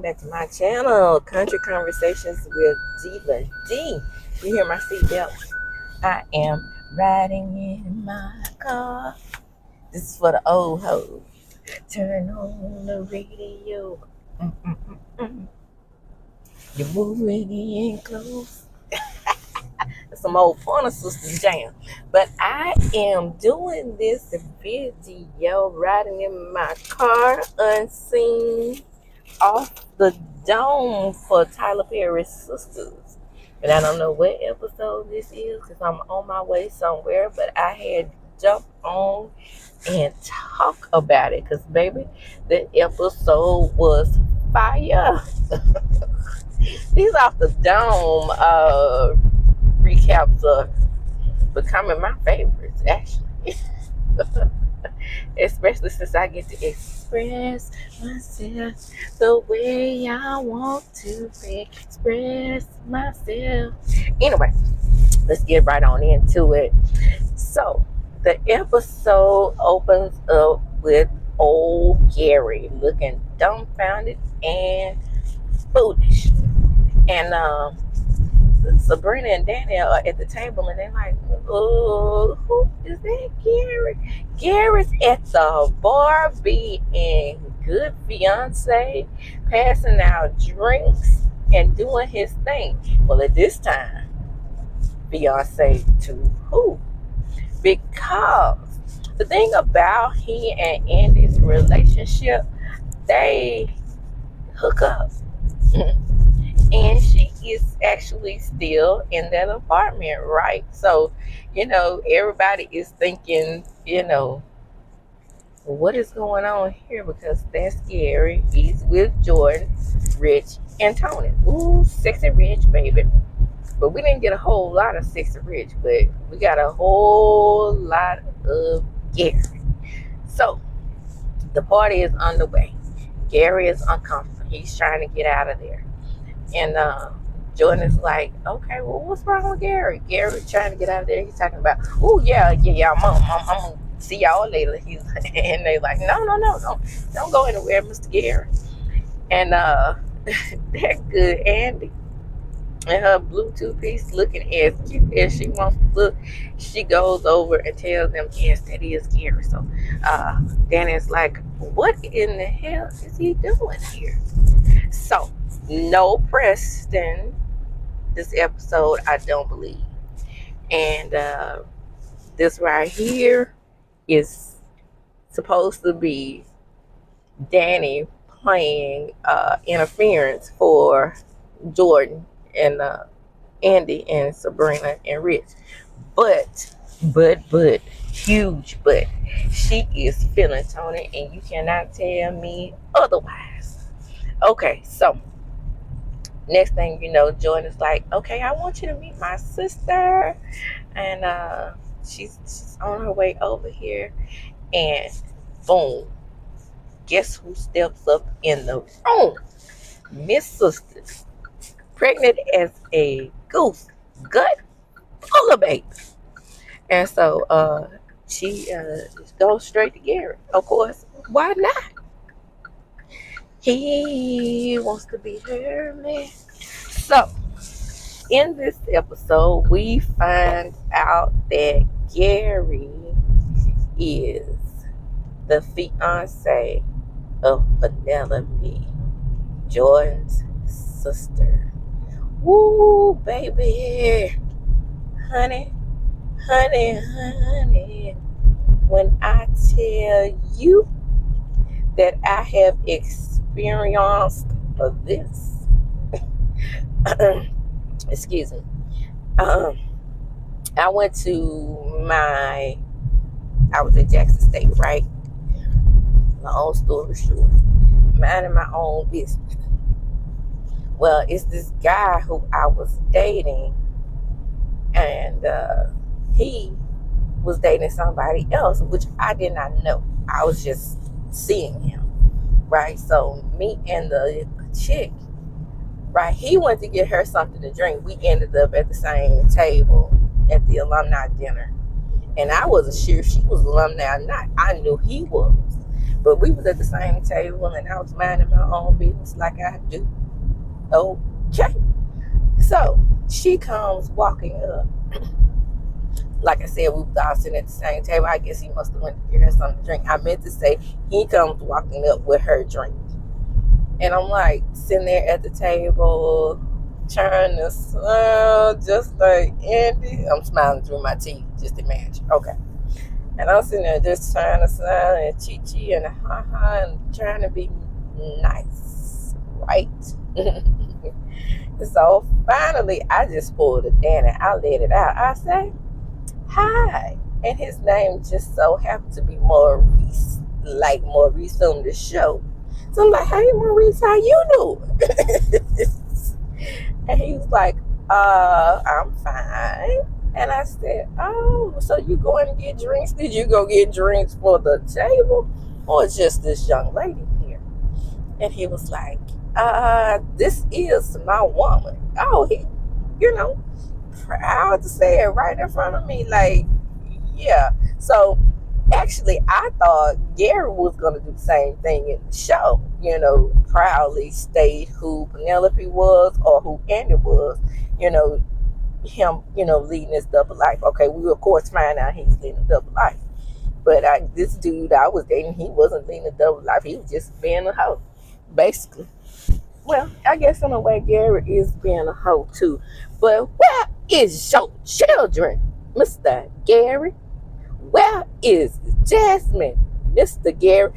back to my channel, Country Conversations with Diva D. You hear my seatbelt? I am riding in my car. This is for the old hoes. Turn on the radio. You're moving in close. That's some old Funny Sisters jam. But I am doing this video riding in my car unseen off the dome for Tyler Perry's Sisters. And I don't know what episode this is because I'm on my way somewhere, but I had jumped on and talk about it because, baby, the episode was fire. These off the dome recaps are becoming my favorites, actually. Especially since I get to express myself the way I want to express myself. Anyway, let's get right on into it. So, the episode opens up with old Gary looking dumbfounded and foolish. And Sabrina and Danielle are at the table and they're like, oh, who is that Gary? Gary's at the bar being good fiance, passing out drinks and doing his thing. Well, at this time, fiance to who? Because the thing about he and Andy's relationship, they hook up. And she is actually still in that apartment, right? So, everybody is thinking, what is going on here? Because that's Gary. He's with Jordan, Rich, and Tony. Ooh, sexy Rich, baby. But we didn't get a whole lot of sexy Rich, but we got a whole lot of Gary. So, the party is underway. Gary is uncomfortable. He's trying to get out of there. And Jordan is like, okay, well, what's wrong with Gary? Gary trying to get out of there. He's talking about, oh, yeah, I'm going to see y'all later. And they're like, no, don't go anywhere, Mr. Gary. And that good Andy and her blue two-piece looking as cute as she wants to look, she goes over and tells them, yes, that is Gary. So Danny's like, what in the hell is he doing here? So, no Preston this episode, I don't believe. And this right here is supposed to be Danny playing interference for Jordan and Andy and Sabrina and Rich. But, huge but, she is feeling Tony, and you cannot tell me otherwise. Okay, so next thing you know, Jordan is like, okay, I want you to meet my sister. And she's on her way over here. And boom, guess who steps up in the room? Miss Sister. Pregnant as a goose. Gut full of babies. And so she goes straight to Gary. Of course, why not? He wants to be her man. So, in this episode, we find out that Gary is the fiance of Penelope, Jordan's sister. Woo, baby. Honey. When I tell you that I have experienced this. Excuse me. I was at Jackson State, right? Long story short, minding my own business. Well, it's this guy who I was dating, and he was dating somebody else, which I did not know. I was just seeing him, right? So me and the chick, right, he went to get her something to drink. We ended up at the same table at the alumni dinner, and I wasn't sure if she was alumni or not. I knew he was, But we was at the same table, and I was minding my own business like I do. Okay. So she comes walking up. Like I said, we was all sitting at the same table. I guess he must have went to get her something to drink. I meant to say he comes walking up with her drink. And I'm like sitting there at the table trying to smile just like Andy. I'm smiling through my teeth, just imagine. Okay. And I'm sitting there just trying to smile and chi-chi and ha-ha and trying to be nice, right? So finally, I just pulled it down and I let it out. I say, hi. And his name just so happened to be Maurice, like Maurice on the show. So I'm like, hey, Maurice, how you doing? And he was like, I'm fine. And I said, oh, so you going to get drinks? Did you go get drinks for the table or just this young lady here? And he was like, this is my woman. Oh, he, proud to say it right in front of me. Like, yeah. So actually, I thought Gary was going to do the same thing in the show, proudly state who Penelope was or who Andy was, him, leading this double life. Okay, we of course find out he's leading a double life. But this dude I was dating, he wasn't leading a double life. He was just being a hoe, basically. Well, I guess in a way, Gary is being a hoe too. But where is your children, Mr. Gary? Where is Jasmine, Mr. Gary?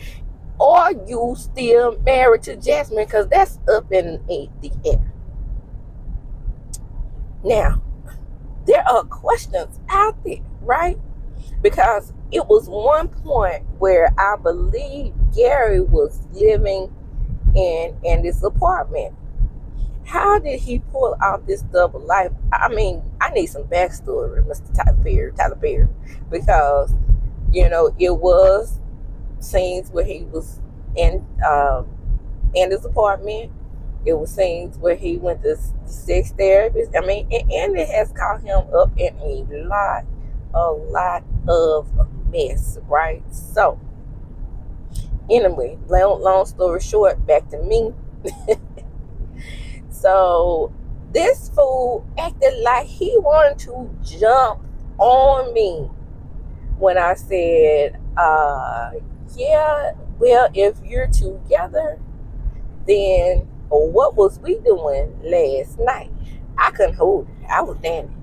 Are you still married to Jasmine? Because that's up in the air. Now, there are questions out there, right? Because it was one point where I believe Gary was living in this apartment. How did he pull off this double life? I mean, I need some backstory, Mr. Tyler Perry, because it was scenes where he was in his apartment. It was scenes where he went to sex therapist. I mean, and it has caught him up in a lot of mess, right? So, anyway, long story short, back to me. So, this fool acted like he wanted to jump on me when I said, yeah, well, if you're together, then what was we doing last night? I couldn't hold it. I was dancing.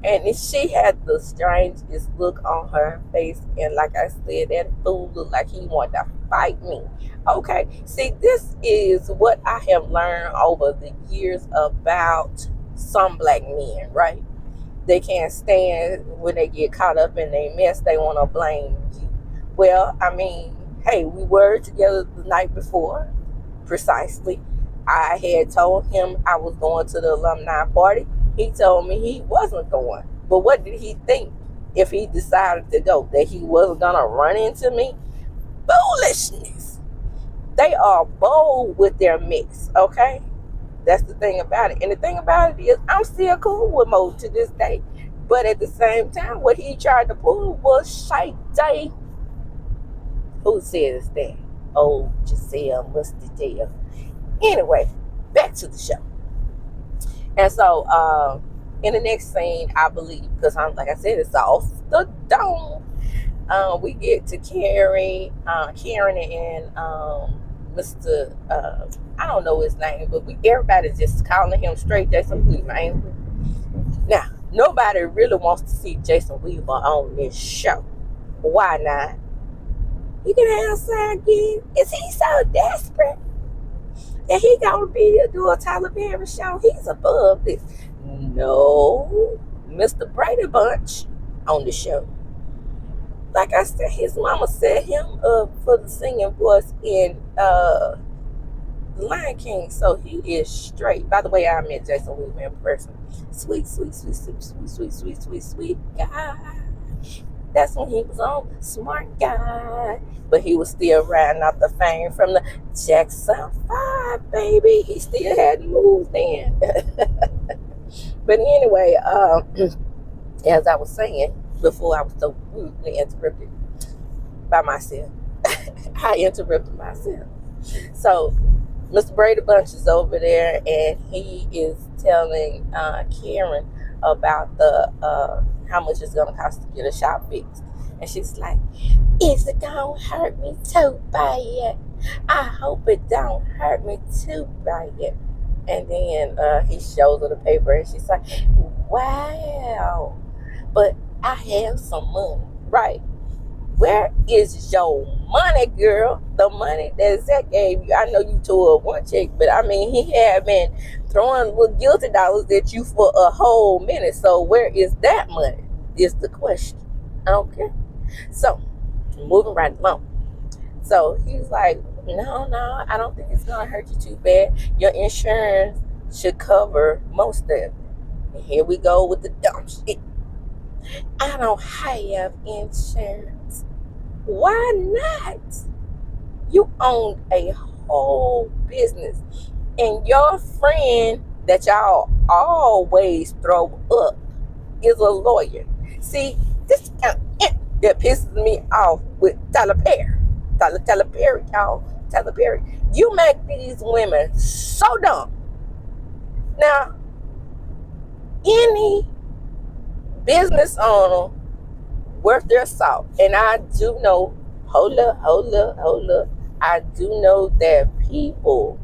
And she had the strangest look on her face. And like I said, that fool looked like he wanted to fight me. Okay, see, this is what I have learned over the years about some black men, right? They can't stand when they get caught up in their mess. They want to blame you. Well, I mean, hey, we were together the night before, precisely. I had told him I was going to the alumni party. He told me he wasn't going. But what did he think if he decided to go? That he wasn't going to run into me? Foolishness. They are bold with their mix, okay? That's the thing about it. And the thing about it is, I'm still cool with Mo to this day. But at the same time, what he tried to pull was Shay Day. Who says that? Oh, Giselle, Mr. Giselle. Anyway, back to the show. And so, in the next scene, I believe, because like I said, it's off the dome. We get to Karen and Mr. I don't know his name, but everybody's just calling him straight Jason Weaver, ain't we? Now, nobody really wants to see Jason Weaver on this show. Why not? You can have side gig. Is he so desperate that he gonna do a Tyler Perry show? He's above this. No, Mr. Brady Bunch on the show. Like I said, his mama set him up for the singing voice in The Lion King, so he is straight. By the way, I met Jason Weaver in person. Sweet guy. That's when he was on Smart Guy. But he was still riding out the fame from the Jackson 5, baby. He still hadn't moved in. But anyway, as I was saying before, I was so rudely interrupted by myself. I interrupted myself. So Mr. Brady Bunch is over there, and he is telling Karen about the how much it's gonna cost to get a shop fixed, and she's like, "Is it gonna hurt me too bad? I hope it don't hurt me too bad." And then he shows her the paper, and she's like, "Wow, but I have some money, right? Where is your money, girl? The money that Zach gave you. I know you told one check, but I mean, he had been throwing little guilty dollars at you for a whole minute. So where is that money? Is the question. Okay. So moving right along. So he's like, no, I don't think it's gonna hurt you too bad. Your insurance should cover most of it. And here we go with the dumb shit. I don't have insurance. Why not? You own a whole business, and your friend that y'all always throw up is a lawyer. See, this that pisses me off with Tyler Perry. Tyler Perry, y'all. Tyler Perry. You make these women so dumb. Now, any business owner worth their salt, and I do know, hold up, I do know that people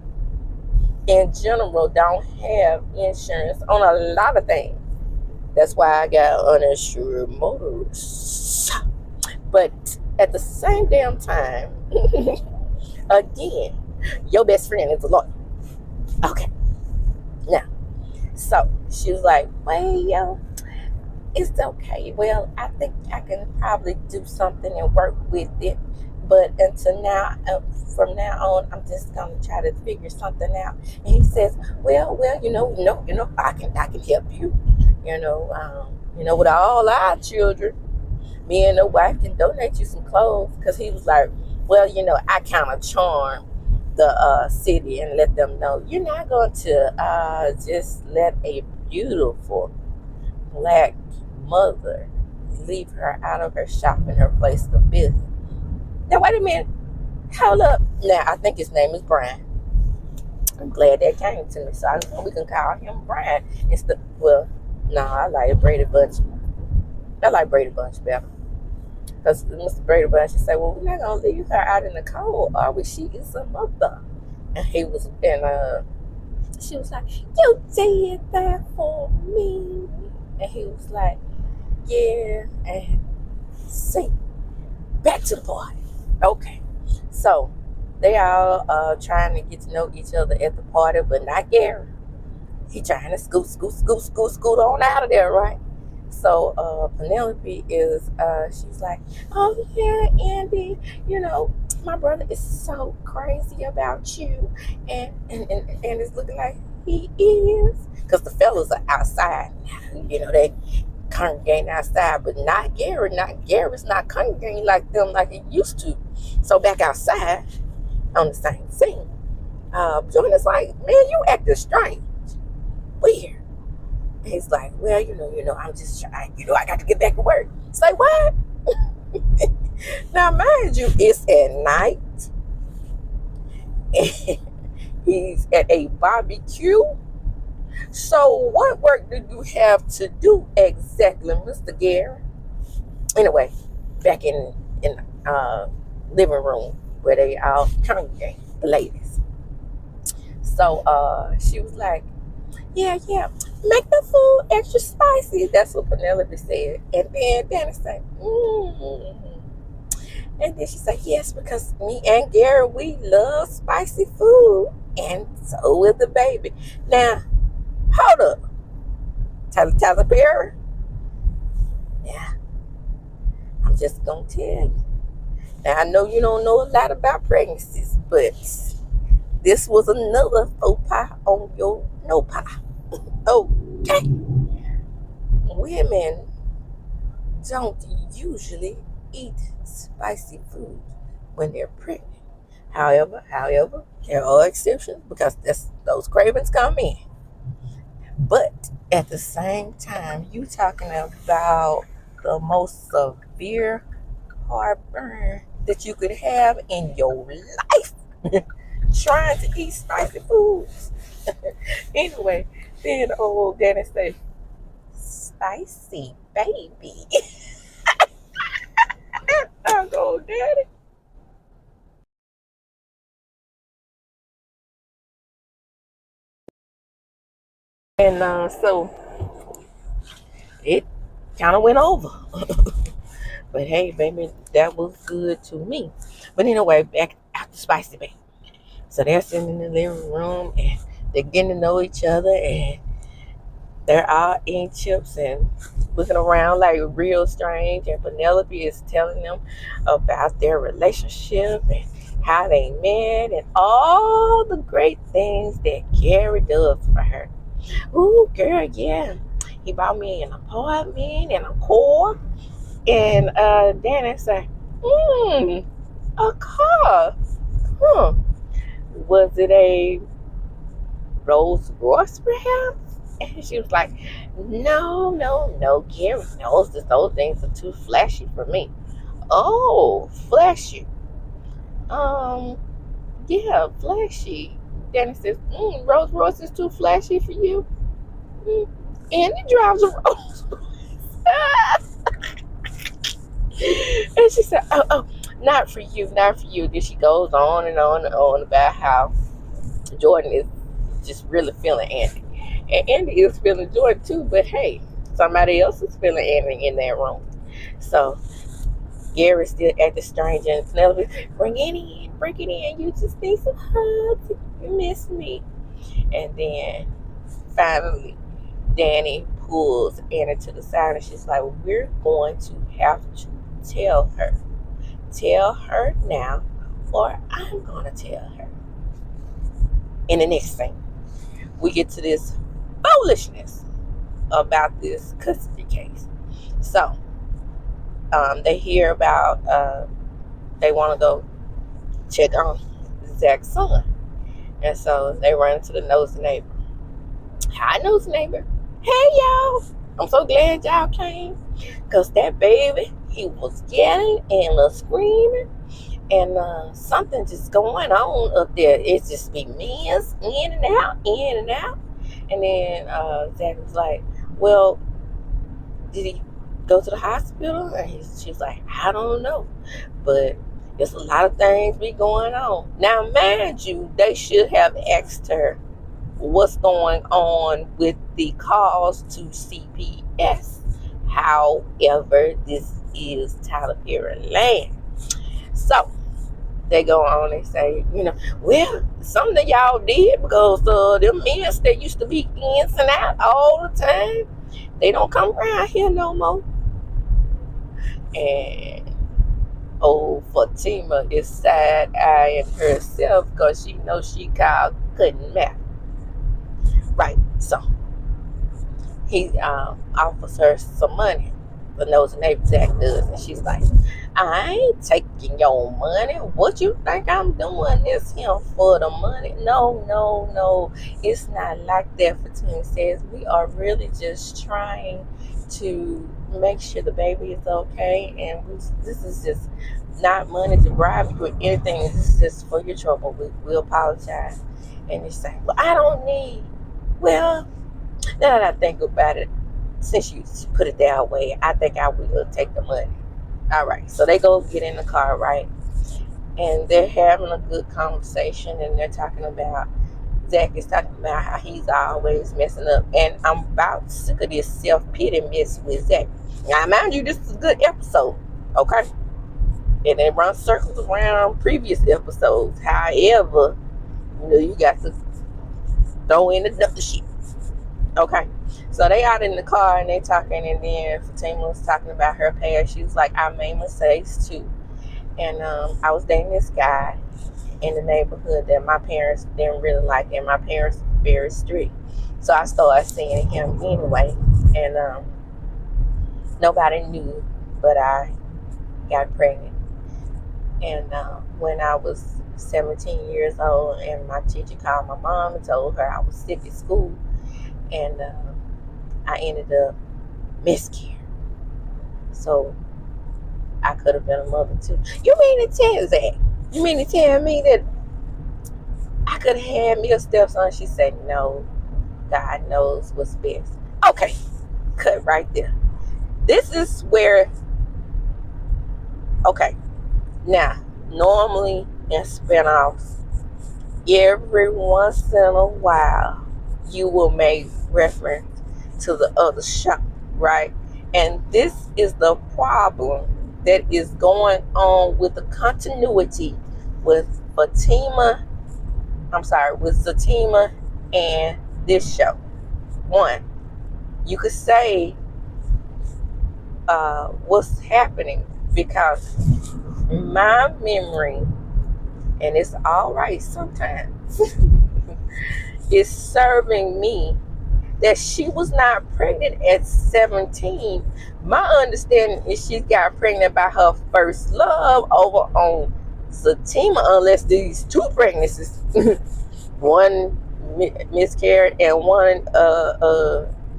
in general don't have insurance on a lot of things. That's why I got uninsured motorists. But at the same damn time, again, your best friend is a lawyer. Okay. Now, so she was like, well, it's okay. Well, I think I can probably do something and work with it. But until now, from now on, I'm just gonna try to figure something out. And he says, well, I can help you. With all our children, me and the wife can donate you some clothes. Because he was like, well, I kind of charm the city and let them know you're not going to just let a beautiful black mother leave her out of her shop and her place of business. Now, wait a minute. Hold up. Now, I think his name is Brian. I'm glad that came to me, so I know we can call him Brian. I like Brady Bunch. I like Brady Bunch better. Because Mr. Brady Bunch, he said, well, we're not going to leave her out in the cold, are we? She is a mother. And she was like, you did that for me. And he was like, yeah. And see, back to the party. Okay. So they all trying to get to know each other at the party, but not Gary. He trying to scoot on out of there, right? So Penelope is, she's like, oh yeah, Andy, my brother is so crazy about you, and it's looking like he is, because the fellas are outside, they congregating outside, but not Gary. Gary's not congregating like them like he used to. So back outside on the same scene, Jordan's like, man, you acting strange, weird. And he's like, well, I'm just trying, I got to get back to work. Say what? Now, mind you, it's at night. And he's at a barbecue. So what work do you have to do exactly, Mr. Gary? Anyway, back in living room where they all congregate, the ladies. So she was like, yeah, make the food extra spicy. That's what Penelope said. And then Danny said, And then she said, yes, because me and Gary, we love spicy food. And so will the baby. Now, hold up. Tyler Perry? Yeah. I'm just going to tell you. Now, I know you don't know a lot about pregnancies, but this was another faux pas on your no pas. Okay. Women don't usually eat spicy food when they're pregnant. However, there are exceptions because those cravings come in. But at the same time, you talking about the most severe heartburn that you could have in your life trying to eat spicy foods. Anyway, then old Danny say, spicy baby. I go, Daddy. And so it kind of went over. But hey, baby, that was good to me. But anyway, back after spicy baby. So they're sitting in the living room and they're getting to know each other and they're all eating chips and looking around like real strange. And Penelope is telling them about their relationship and how they met and all the great things that Gary does for her. Ooh, girl, yeah. He bought me an apartment and a car. And Danny said, a car. Huh. Was it a Rolls Royce perhaps? And she was like, no, Gary knows that those things are too flashy for me. Oh, flashy. Um, yeah, flashy. Danny says, Rolls Royce is too flashy for you. And he drives a Rolls Royce. And she said, oh, not for you. Then she goes on and on and on about how Jordan is just really feeling Andy. And Andy is feeling Jordan too, but hey, somebody else is feeling Andy in that room. So Gary's still acting strange and Penelope, bring it in. You just need some hugs. You miss me. And then finally, Danny pulls Annie to the side and she's like, we're going to have to tell her. Tell her now, or I'm going to tell her. And the next thing, we get to this foolishness about this custody case. So, they hear about, they want to go check on Zach's son. And so they run to the nosy neighbor. Hi, nosy neighbor. Hey, y'all. I'm so glad y'all came. Because that baby, he was yelling and was screaming. And something just going on up there. It's just be men's in and out. And then Zach was like, well, did he go to the hospital? And she's like, I don't know. But there's a lot of things be going on. Now, mind you, they should have asked her what's going on with the calls to CPS. However, this is Tyler Perry land. So they go on and say, well, something that y'all did because them men that used to be in and out all the time, they don't come around here no more. And Fatima is side-eyeing herself because she knows she called couldn't matter. Right, so he offers her some money. The nosy neighbor Zach does, and she's like, I ain't taking your money. What you think I'm doing this here for the money? No. It's not like that. Fatima says, we are really just trying to make sure the baby is okay, and this is just not money to bribe you with anything. This is just for your trouble. We apologize. And they say, well, I don't need. Well, now that I think about it, since you put it that way, I think I will take the money. All right, so they go get in the car, right? And they're having a good conversation, and they're talking about, Zach is talking about how he's always messing up. And I'm about sick of this self-pity mess with Zach. Now, mind you, this is a good episode, okay? And it runs circles around previous episodes. However, you got to throw in the shit. Okay, so they out in the car and they talking, and then Fatima was talking about her past. She was like, I made mistakes too. And I was dating this guy in the neighborhood that my parents didn't really like, and my parents were very strict. So I started seeing him anyway, and nobody knew, but I got pregnant. And when I was 17 years old, and my teacher called my mom and told her I was sick at school, and I ended up miscarrying. So I could have been a mother too. You mean to tell that? You mean to tell me that I could have had me a stepson? She said, no, God knows what's best. Okay, cut right there. This is where, okay, now, normally in spinoffs, every once in a while, you will make reference to the other show, right? And this is the problem that is going on with the continuity with with Zatima and this show. One, you could say what's happening because my memory, and it's all right sometimes, is serving me that she was not pregnant at 17. My understanding is she got pregnant by her first love over on Zatima, unless these two pregnancies, one miscarried and one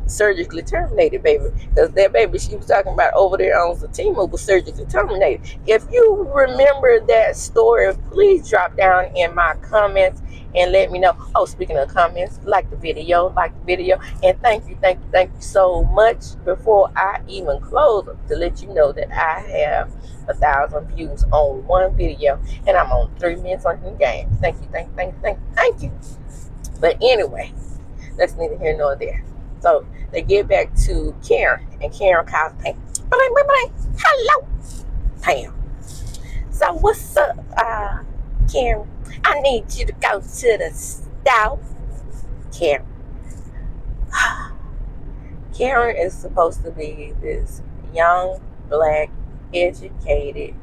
surgically terminated, baby. Because that baby she was talking about over there on Zatima was surgically terminated. If you remember that story, please drop down in my comments and let me know. Oh, speaking of comments, like the video, and thank you so much. Before I even close, to let you know that I have 1,000 views on one video, and I'm on 3 minutes on the game. Thank you. But anyway, that's neither here nor there. So they get back to Karen, and Karen calls Pam. Hello, Pam. So what's up, Karen? I need you to go to the store. Karen. Karen is supposed to be this young, black, educated,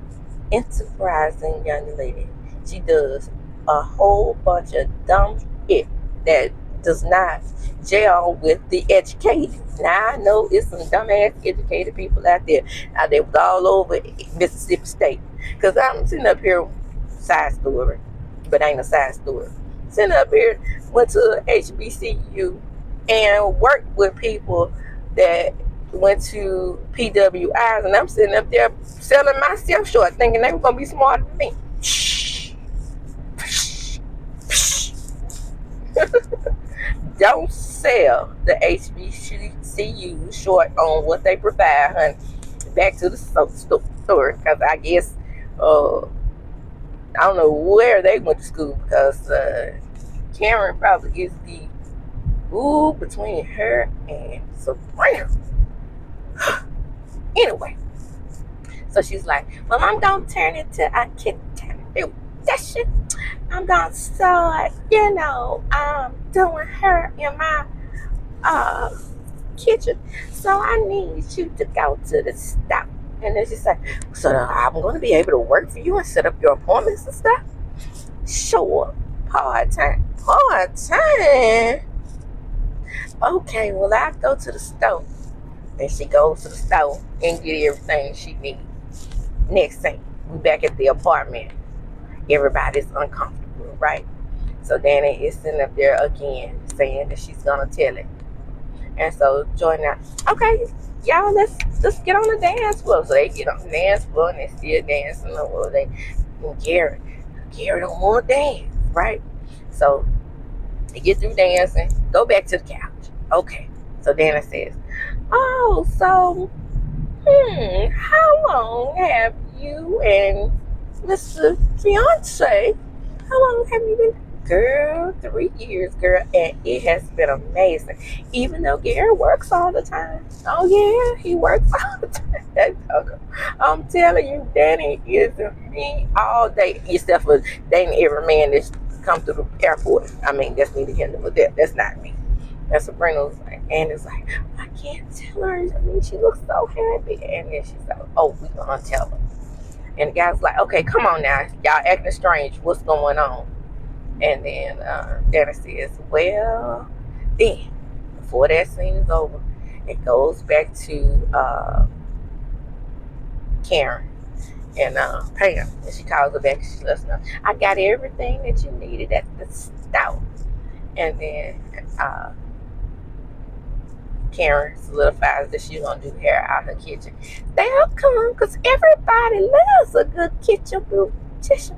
enterprising young lady. She does a whole bunch of dumb shit that does not gel with the educated. Now I know it's some dumbass educated people out there. Now they was all over Mississippi State. Cause I'm sitting up here side story, but ain't a side story. Sitting up here, went to HBCU and worked with people that went to PWIs, and I'm sitting up there selling myself short, thinking they were gonna be smarter than me. Don't sell the HBCU short on what they provide, honey. Back to the story, because I guess I don't know where they went to school, because Karen probably is the between her and Sabrina. Anyway, so she's like, well, I'm gonna turn into a kid that shit. I'm gonna start, doing her in my kitchen. So I need you to go to the store. And then she said, so I'm gonna be able to work for you and set up your appointments and stuff? Sure. Part-time. Okay, well, I'll go to the store. And she goes to the store and get everything she needs. Next thing, we back at the apartment. Everybody's uncomfortable, right? So Danny is sitting up there again saying that she's gonna tell it. And so Jordan, okay, y'all, let's get on the dance floor. So they get on the dance floor and they still dancing. And Gary don't want to dance, right? So they get through dancing, go back to the couch. Okay, so Dana says, oh, so, how long have you and Mr. Fiance, how long have you been? Girl, 3 years, girl, and it has been amazing. Even though Gary works all the time. Oh, yeah, he works all the time. I'm telling you, Danny is me all day, except for dating every man that's come through the airport. I mean, that's neither here nor there. That's not me. That's Sabrina was like, and it's like, I can't tell her. I mean, she looks so happy. And then she's like, oh, we gonna tell her. And the guy's like, okay, come on now. Y'all acting strange. What's going on? And then Dana says, well, then, before that scene is over, it goes back to Karen and Pam. And she calls her back and she lets her know, I got everything that you needed at the store. And then Karen solidifies that she's gonna do hair out her kitchen. They'll come because everybody loves a good kitchen beautician.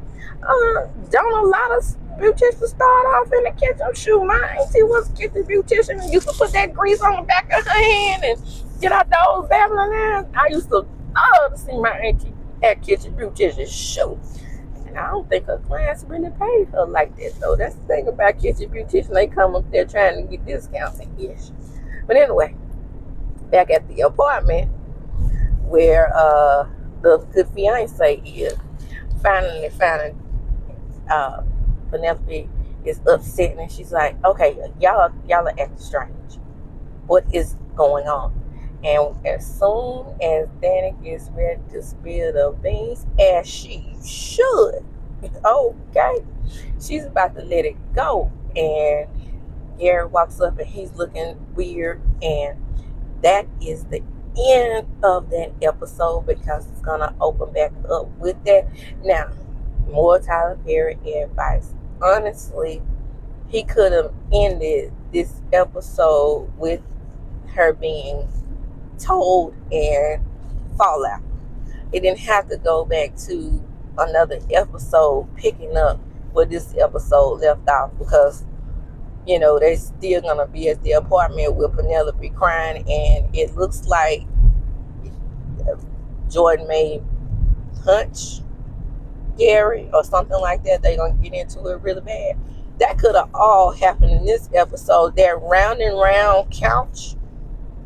Don't a lot of beauticians start off in the kitchen? Shoot, my auntie was a kitchen beautician and used to put that grease on the back of her hand and get out those babbling ass. I used to love to see my auntie at kitchen beautician show. And I don't think her clients really paid her like that though. That's the thing about kitchen beautician. They come up there trying to get discounts and ish. But anyway, back at the apartment where the good fiance is, finally finding Penelope is upset and she's like, okay, y'all are acting strange. What is going on? And as soon as Danny gets ready to spill the beans, as she should, okay, she's about to let it go. And Gary walks up and he's looking weird. And that is the end of that episode because it's going to open back up with that. Now, more Tyler Perry advice. Honestly, he could have ended this episode with her being told and fallout. It didn't have to go back to another episode picking up where this episode left off because, you know, they're still going to be at the apartment with Penelope crying, and it looks like Jordan may punch Gary or something like that. They're going to get into it really bad. That could have all happened in this episode. That round and round couch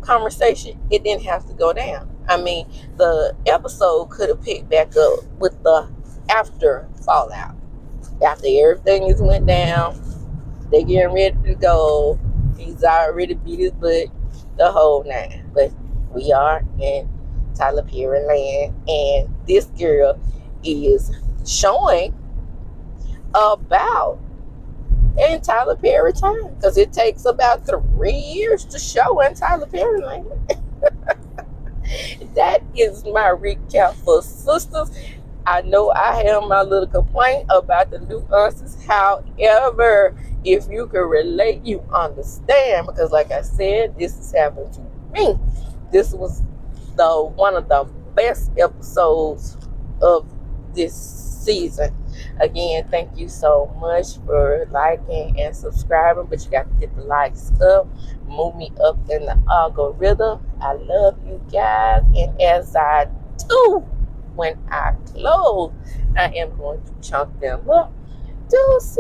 conversation, it didn't have to go down. I mean, the episode could have picked back up with the after fallout. After everything has went down, they getting ready to go. He's already beat his butt, the whole nine. But we are in Tyler Perry land, and this girl is showing about in Tyler Perry time, because it takes about 3 years to show in Tyler Perry land. That is my recap for sisters. I know I have my little complaint about the nuances. However, if you can relate, you understand, because like I said, this has happened to me. This was one of the best episodes of this season. Again, thank you so much for liking and subscribing, but you got to get the likes up, move me up in the algorithm. I love you guys, and as I do when I close, I am going to chunk them up. Deuces.